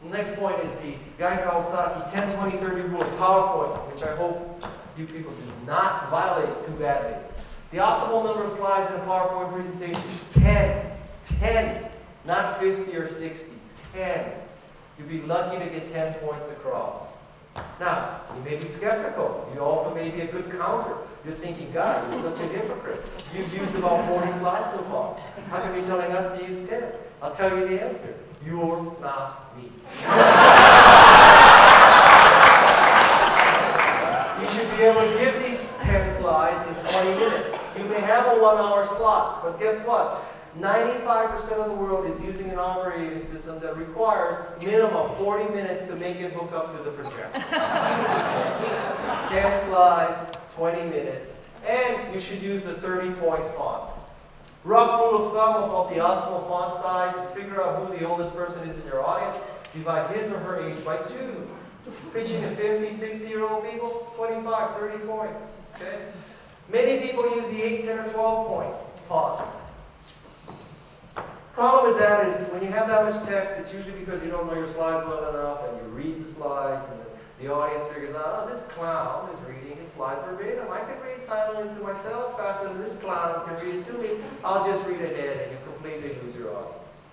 The next point is the Guy Kawasaki 10-20-30 rule of PowerPoint, which I hope you people do not violate too badly. The optimal number of slides in a PowerPoint presentation is 10. 10, not 50 or 60. 10. You'd be lucky to get 10 points across. Now, you may be skeptical. You also may be a good counter. You're thinking, God, you're such a hypocrite. You've used about 40 slides so far. How come you're telling us to use 10? I'll tell you the answer. You're not me. You should be able to give these 10 slides in 20 minutes. You may have a 1-hour slot, but guess what? 95% of the world is using an operating system that requires minimum 40 minutes to make it hook up to the projector. 10 slides, 20 minutes, and you should use the 30-point font. Rough rule of thumb about the optimal font size is figure out who the oldest person is in your audience, divide his or her age by 2. Pitching to 50, 60-year-old people, 25, 30 points. Okay? Many people use the 8, 10, or 12-point font. Problem with that is when you have that much text, it's usually because you don't know your slides well enough and you read the slides and the audience figures out, oh, this clown is reading his slides verbatim. I can read silently to myself faster than this clown can read it to me. I'll just read ahead and you completely lose your audience.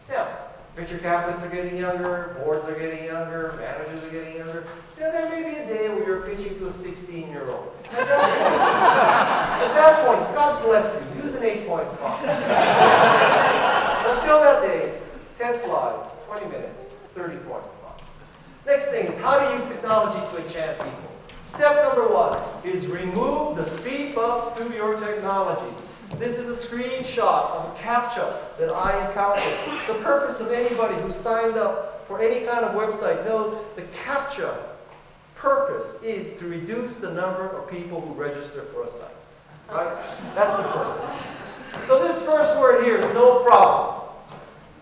Now, venture capitalists are getting younger, boards are getting younger, managers are getting younger. You know, there may be a day where you're pitching to a 16-year-old. At that point, God bless you. Use an 8-point font. Until that day, 10 slides, 20 minutes, 30-point font. Next thing is how to use technology to enchant people. Step number 1 is remove the speed bumps to your technology. This is a screenshot of a CAPTCHA that I encountered. The purpose of anybody who signed up for any kind of website knows the CAPTCHA purpose is to reduce the number of people who register for a site. Right? That's the purpose. So this first word here is no problem.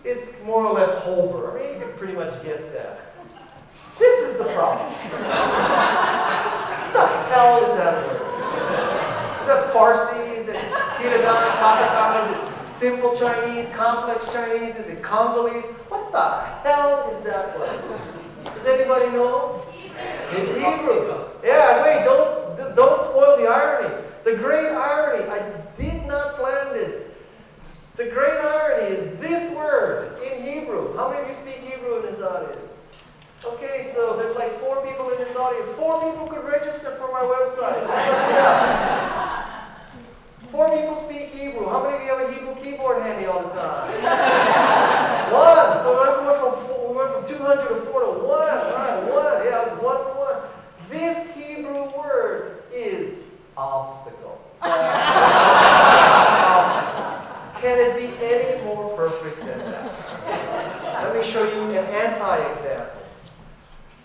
It's more or less Holber. I mean, you can pretty much guess that. This is the problem. What the hell is that word? Is that Farsi? Is it Hiragana, Katakana? Is it simple Chinese, complex Chinese? Is it Congolese? What the hell is that word? Does anybody know? It's Hebrew. Yeah, wait, don't spoil the irony. The great irony, I did not plan this. The great irony is this word in Hebrew. How many of you speak Hebrew in this audience? Okay, so there's like 4 people in this audience. 4 people could register for my website. 4 people speak Hebrew. How many of you have a Hebrew keyboard handy all the time? 1. So we went from 200 to 4 to 1. All right, 1. Yeah, it was 1 for 1. This Hebrew word is obstacle. Can it be any more perfect than that? Let me show you an anti-example.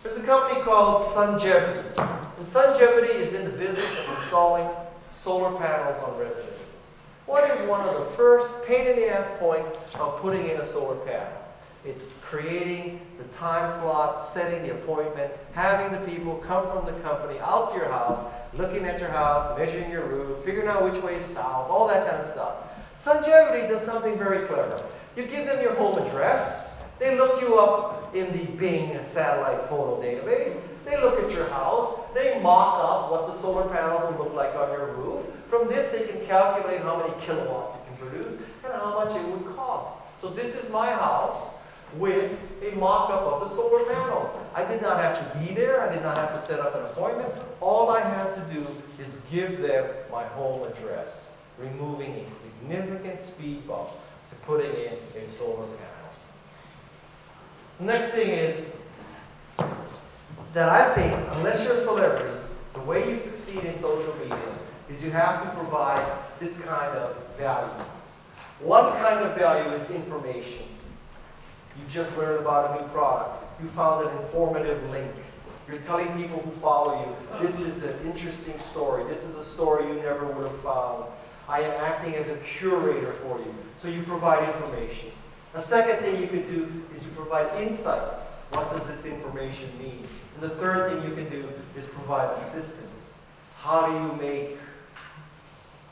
There's a company called Sungevity. And Sungevity is in the business of installing solar panels on residences. What is one of the first pain-in-the-ass points of putting in a solar panel? It's creating the time slot, setting the appointment, having the people come from the company out to your house, looking at your house, measuring your roof, figuring out which way is south, all that kind of stuff. Sungevity does something very clever. You give them your home address, they look you up in the Bing satellite photo database, they look at your house, they mock up what the solar panels will look like on your roof. From this they can calculate how many kilowatts it can produce and how much it would cost. So this is my house with a mock-up of the solar panels. I did not have to be there, I did not have to set up an appointment. All I had to do is give them my home address, removing a significant speed bump to putting in a solar panel. The next thing is that I think, unless you're a celebrity, the way you succeed in social media is you have to provide this kind of value. One kind of value is information. You just learned about a new product. You found an informative link. You're telling people who follow you, this is an interesting story. This is a story you never would have found. I am acting as a curator for you. So you provide information. A second thing you could do is you provide insights. What does this information mean? And the third thing you can do is provide assistance. How do you make,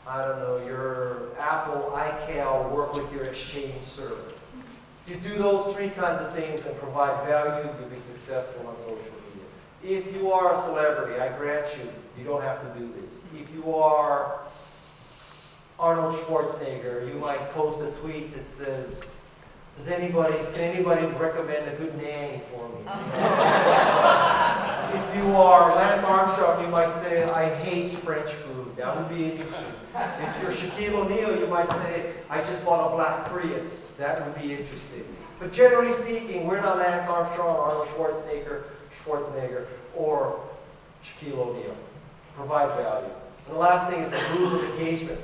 I don't know, your Apple iCal work with your Exchange server? If you do those three kinds of things and provide value, you'll be successful on social media. If you are a celebrity, I grant you, you don't have to do this. If you are Arnold Schwarzenegger, you might post a tweet that says, can anybody recommend a good nanny for me? If you are Lance Armstrong, you might say, I hate French food. That would be interesting. If you're Shaquille O'Neal, you might say, I just bought a black Prius. That would be interesting. But generally speaking, we're not Lance Armstrong, Arnold Schwarzenegger, or Shaquille O'Neal. Provide value. And the last thing is the rules of engagement.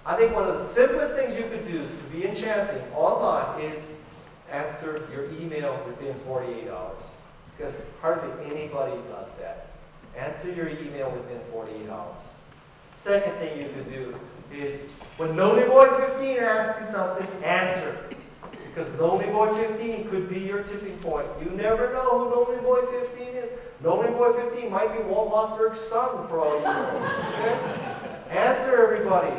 I think one of the simplest things you could do to be enchanting online is answer your email within 48 hours. Because hardly anybody does that. Answer your email within 48 hours. Second thing you could do is when Lonely Boy 15 asks you something, answer. Because Lonely Boy 15 could be your tipping point. You never know who Lonely Boy 15 is. Lonely Boy 15 might be Walt Mossberg's son for all you know. Okay? Answer everybody.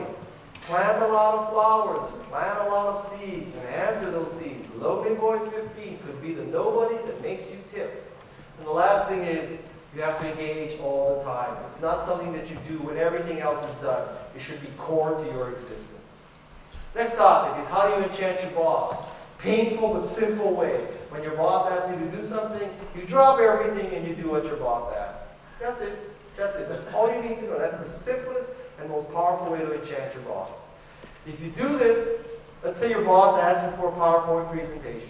Plant a lot of flowers, plant a lot of seeds, and answer those seeds. Lonely Boy 15 could be the nobody that makes you tip. And the last thing is, you have to engage all the time. It's not something that you do when everything else is done. It should be core to your existence. Next topic is how do you enchant your boss? Painful but simple way. When your boss asks you to do something, you drop everything and you do what your boss asks. That's it. That's it. That's all you need to know. That's the simplest and most powerful way to enchant your boss. If you do this, let's say your boss asks you for a PowerPoint presentation.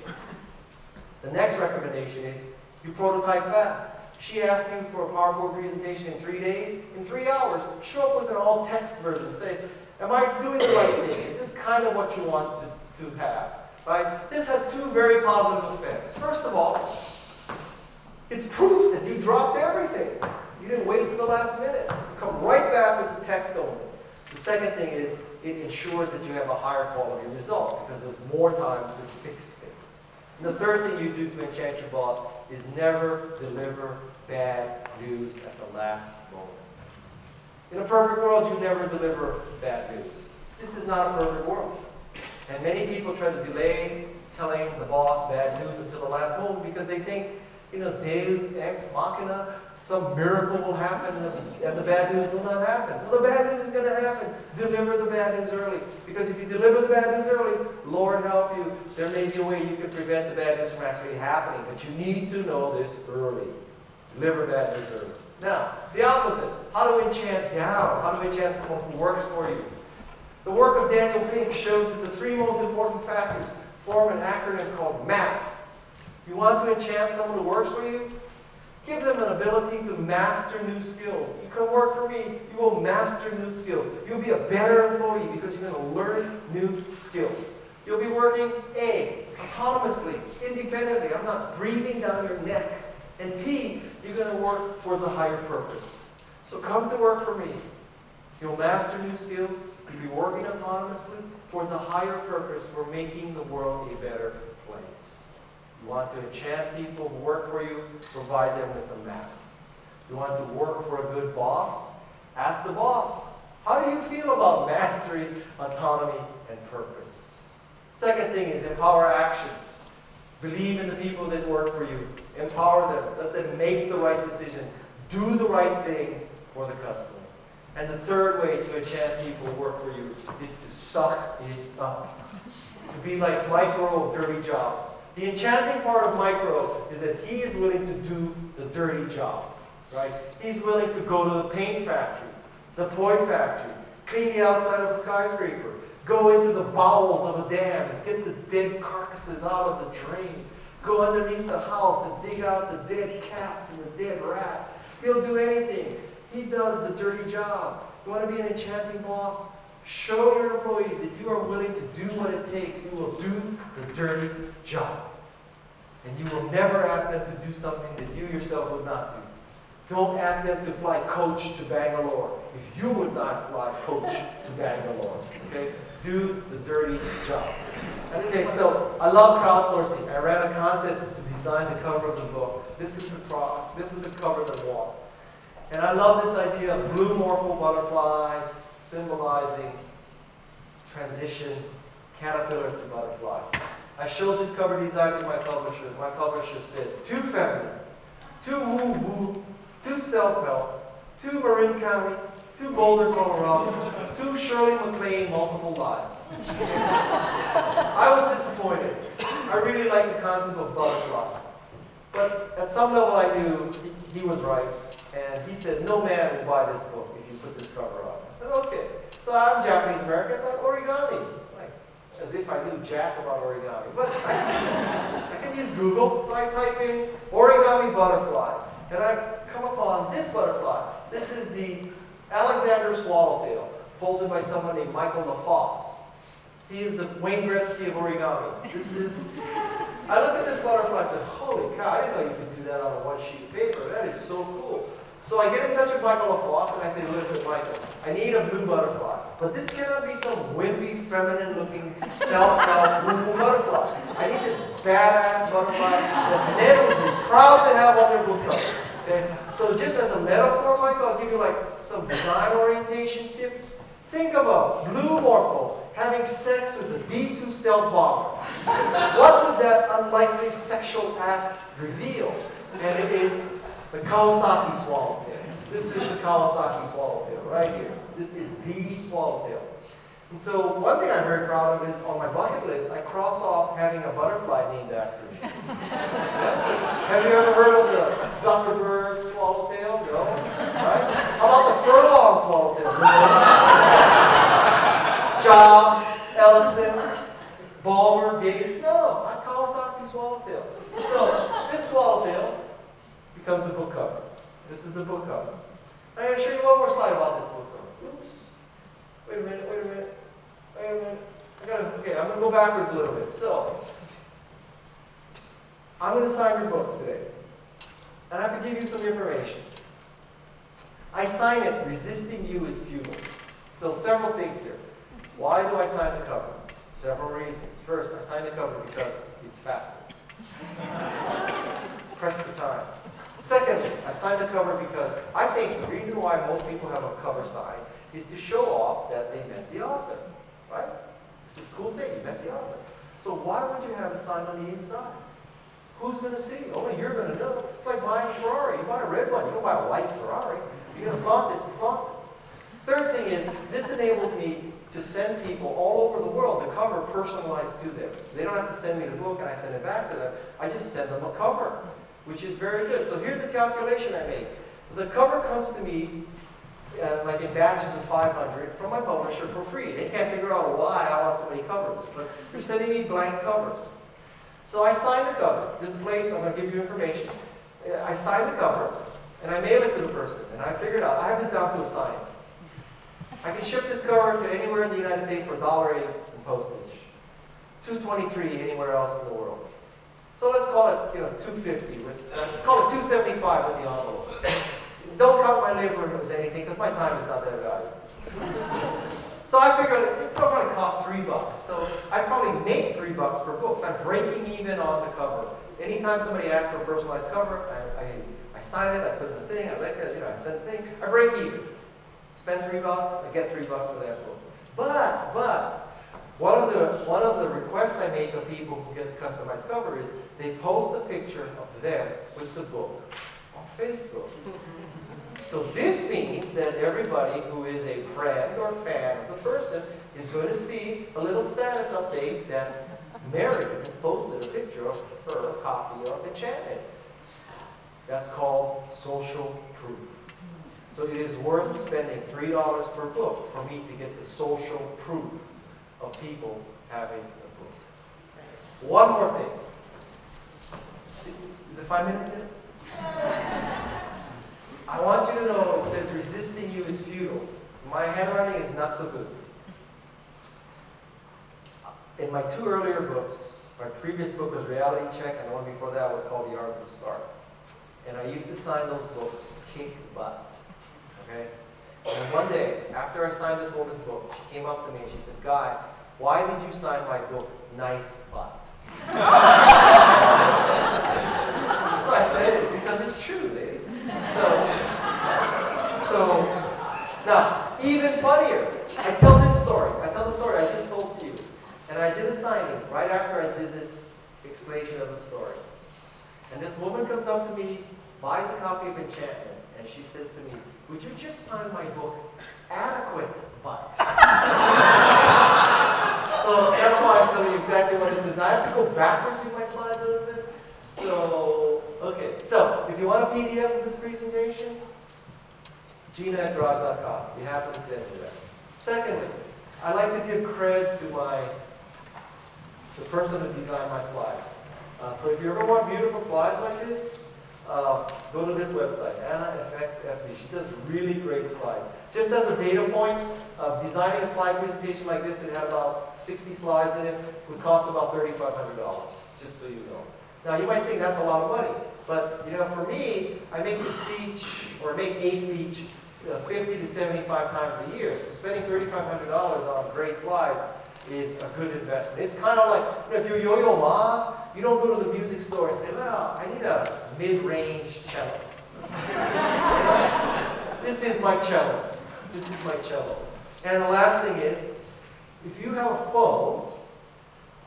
The next recommendation is you prototype fast. She asks you for a PowerPoint presentation in 3 days. In 3 hours, show up with an all-text version. Say, am I doing the right thing? Is this kind of what you want to have? Right? This has two very positive effects. First of all, it's proof that you dropped everything. You didn't wait to the last minute. You come right back with the text only. The second thing is it ensures that you have a higher quality result because there's more time to fix things. And the third thing you do to enchant your boss is never deliver bad news at the last moment. In a perfect world, you never deliver bad news. This is not a perfect world. And many people try to delay telling the boss bad news until the last moment because they think, Deus ex machina, some miracle will happen and the bad news will not happen. Well, the bad news is going to happen. Deliver the bad news early. Because if you deliver the bad news early, Lord help you, there may be a way you can prevent the bad news from actually happening. But you need to know this early. Deliver bad news early. Now, the opposite. How to enchant down. How to enchant someone who works for you. The work of Daniel Pink shows that the three most important factors form an acronym called MAP. You want to enchant someone who works for you? Give them an ability to master new skills. You come work for me, you will master new skills. You'll be a better employee because you're going to learn new skills. You'll be working A, autonomously, independently. I'm not breathing down your neck. And P, you're going to work towards a higher purpose. So come to work for me. You'll master new skills. You'll be working autonomously towards a higher purpose for making the world a better place. You want to enchant people who work for you, provide them with a map. You want to work for a good boss? Ask the boss, how do you feel about mastery, autonomy, and purpose? Second thing is empower action. Believe in the people that work for you. Empower them. Let them make the right decision. Do the right thing for the customer. And the third way to enchant people who work for you is to suck it up. To be like Micro of Dirty Jobs. The enchanting part of Micro is that he is willing to do the dirty job, right? He's willing to go to the paint factory, the toy factory, clean the outside of a skyscraper, go into the bowels of a dam and get the dead carcasses out of the drain, go underneath the house and dig out the dead cats and the dead rats. He'll do anything. He does the dirty job. You want to be an enchanting boss? Show your employees that you are willing to do what it takes. You will do the dirty job. And you will never ask them to do something that you yourself would not do. Don't ask them to fly coach to Bangalore if you would not fly coach to Bangalore. Okay? Do the dirty job. Okay, so I love crowdsourcing. I ran a contest to design the cover of the book. This is the product. This is the cover that I want. And I love this idea of blue morpho butterflies symbolizing transition, caterpillar to butterfly. I showed this cover design to my publisher. My publisher said, too feminine, too woo-woo, too self-help, too Marin County, too Boulder, Colorado, too Shirley MacLaine, multiple lives. I was disappointed. I really liked the concept of butterfly. But at some level I knew he was right. And he said, no man will buy this book if you put this cover on. I said, okay. So I'm Japanese American, I thought origami. Like, as if I knew jack about origami. But I can use Google, so I type in origami butterfly. And I come upon this butterfly. This is the Alexander swallowtail, folded by someone named Michael LaFosse. He is the Wayne Gretzky of origami. This is, I looked at this butterfly and said, holy cow, I didn't know you could do that on a one sheet of paper. That is so cool. So I get in touch with Michael LaFosse and I say, listen, Michael, I need a blue butterfly. But this cannot be some wimpy, feminine-looking, self-help blue butterfly. I need this badass butterfly that men would be proud to have on their book cover. Okay? So just as a metaphor, Michael, I'll give you like some design orientation tips. Think of a blue morpho having sex with a B-2 stealth bomber. What would that unlikely sexual act reveal? And it is the Kawasaki swallowtail. This is the Kawasaki swallowtail right here. This is the swallowtail. And so one thing I'm very proud of is on my bucket list, I cross off having a butterfly named after me. Have you ever heard of the Zuckerberg swallowtail? No? Right? How about the furlong swallowtail? Jobs, Ellison, Ballmer, Gates? No, not Kawasaki swallowtail. So this swallowtail becomes the book cover. This is the book cover. I'm going to show you one more slide about this book cover. Oops. Wait a minute, wait a minute. Wait a minute. Okay, I'm going to go backwards a little bit. So, I'm going to sign your books today. And I have to give you some information. I sign it, resisting you is futile. So several things here. Why do I sign the cover? Several reasons. First, I sign the cover because it's faster. Press the time. Secondly, I sign the cover because I think the reason why most people have a cover sign is to show off that they met the author, right? It's this cool thing, you met the author. So why would you have a sign on the inside? Who's going to see? Only you're going to know. It's like buying a Ferrari. You buy a red one, you don't buy a white Ferrari. You're going to flaunt it, you flaunt it. Third thing is, this enables me to send people all over the world the cover personalized to them. So they don't have to send me the book and I send it back to them. I just send them a cover, which is very good. So here's the calculation I made. The cover comes to me like in batches of 500 from my publisher for free. They can't figure out why I want so many covers, but they're sending me blank covers. So I sign the cover. There's a place, I'm going to give you information. I sign the cover, and I mail it to the person, and I figured out, I have this down to a science. I can ship this cover to anywhere in the United States for $1.08 in postage. $2.23 anywhere else in the world. So let's call it, $2.50 let's call it $2.75 with the envelope. Don't count my labor as anything because my time is not that valuable. So I figured it probably cost $3. So I probably make $3 per book. So I'm breaking even on the cover. Anytime somebody asks for a personalized cover, I sign it, I put in the thing, I lick it, I send the thing, I break even. Spend $3, I get $3 for that book. But one of the requests I make of people who get the customized cover is they post a picture of them with the book on Facebook. So this means that everybody who is a friend or fan of the person is going to see a little status update that Mary has posted a picture of her copy of Enchantment. That's called social proof. So it is worth spending $3 per book for me to get the social proof of people having the book. One more thing. See, is it 5 minutes in? I want you to know it says resisting you is futile. My handwriting is not so good. In my 2 earlier books, my previous book was Reality Check, and the one before that was called The Art of the Start. And I used to sign those books, kick butt. Okay? And one day, after I signed this woman's book, she came up to me and she said, Guy, why did you sign my book, Nice Butt? So I said, it's because it's true, lady. So now, even funnier, I tell this story. I tell the story I just told to you. And I did a signing right after I did this explanation of the story. And this woman comes up to me, buys a copy of Enchantment, and she says to me, "Would you just sign my book, Adequate But?" So that's why I'm telling you exactly what it says. Now I have to go backwards in my slides a little bit. So, okay. So, if you want a PDF of this presentation, gina@garage.com. Be happy to send you that. Secondly, I like to give credit to the person who designed my slides. So if you ever want beautiful slides like this, go to this website, AnnaFXFC. She does really great slides. Just as a data point, designing a slide presentation like this, it had about 60 slides in it, would cost about $3,500, just so you know. Now you might think that's a lot of money, but you know, for me, I make the speech, or make a speech, 50 to 75 times a year. So spending $3,500 on great slides is a good investment. It's kind of like, you know, if you're Yo-Yo Ma, you don't go to the music store and say, "Well, I need a mid-range cello." This is my cello. This is my cello. And the last thing is, if you have a phone,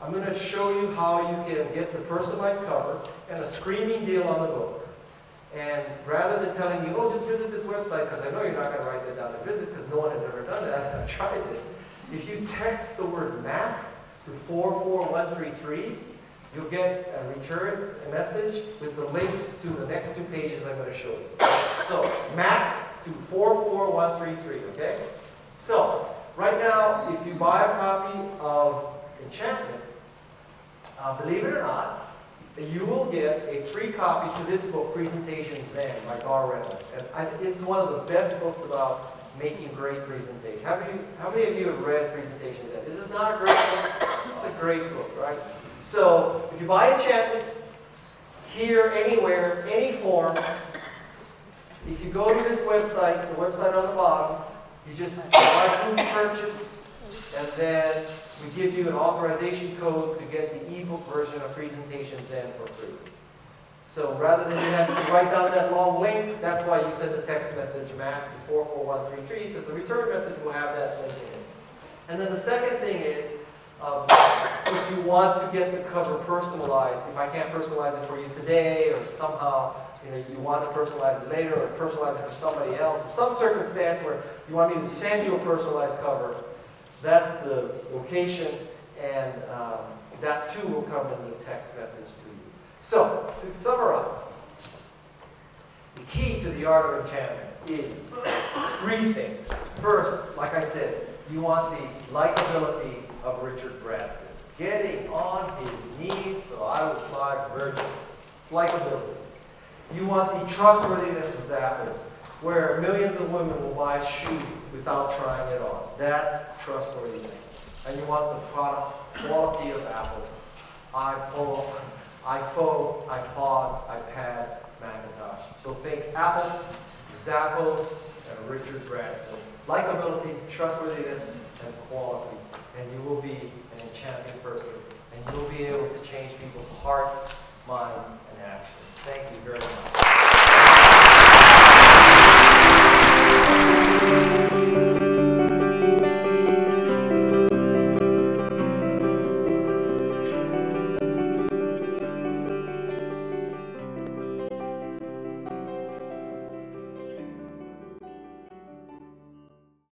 I'm going to show you how you can get the personalized cover and a screaming deal on the book. And rather than telling you, "Oh, just visit this website," because I know you're not going to write that down to visit, because no one has ever done that. I've tried this. If you text the word MAC to 44133, you'll get a return message with the links to the next 2 pages I'm going to show you. So, MAC to 44133, okay? So, right now, if you buy a copy of Enchantment, believe it or not, you will get a free copy to this book, Presentation Zen, by Gar Reynolds. And it's one of the best books about making great presentations. How many of you have read Presentation Zen? This is not a great book. It's a great book, right? So, if you buy Enchantment, here, anywhere, any form, if you go to this website, the website on the bottom, you just buy proof of purchase, and then we give you an authorization code to get the ebook version of Presentation Zen for free. So rather than you have to write down that long link, that's why you send the text message MAC to 44133, because the return message will have that link in it. And then the second thing is, if you want to get the cover personalized, if I can't personalize it for you today, or somehow you want to personalize it later, or personalize it for somebody else, or some circumstance where you want me to send you a personalized cover, that's the location, and that too will come in the text message to you. So, to summarize, the key to the art of enchantment is 3 things. First, like I said, you want the likability of Richard Branson. Getting on his knees so I would fly Virgin. It's likability. You want the trustworthiness of Zappos, where millions of women will buy a shoe without trying it on. That's trustworthiness. And you want the product quality of Apple. iPhone, iPod, iPad, Macintosh. So think Apple, Zappos, and Richard Branson. Likability, trustworthiness, and quality. And you will be an enchanting person. And you will be able to change people's hearts, minds, and actions. Thank you very much.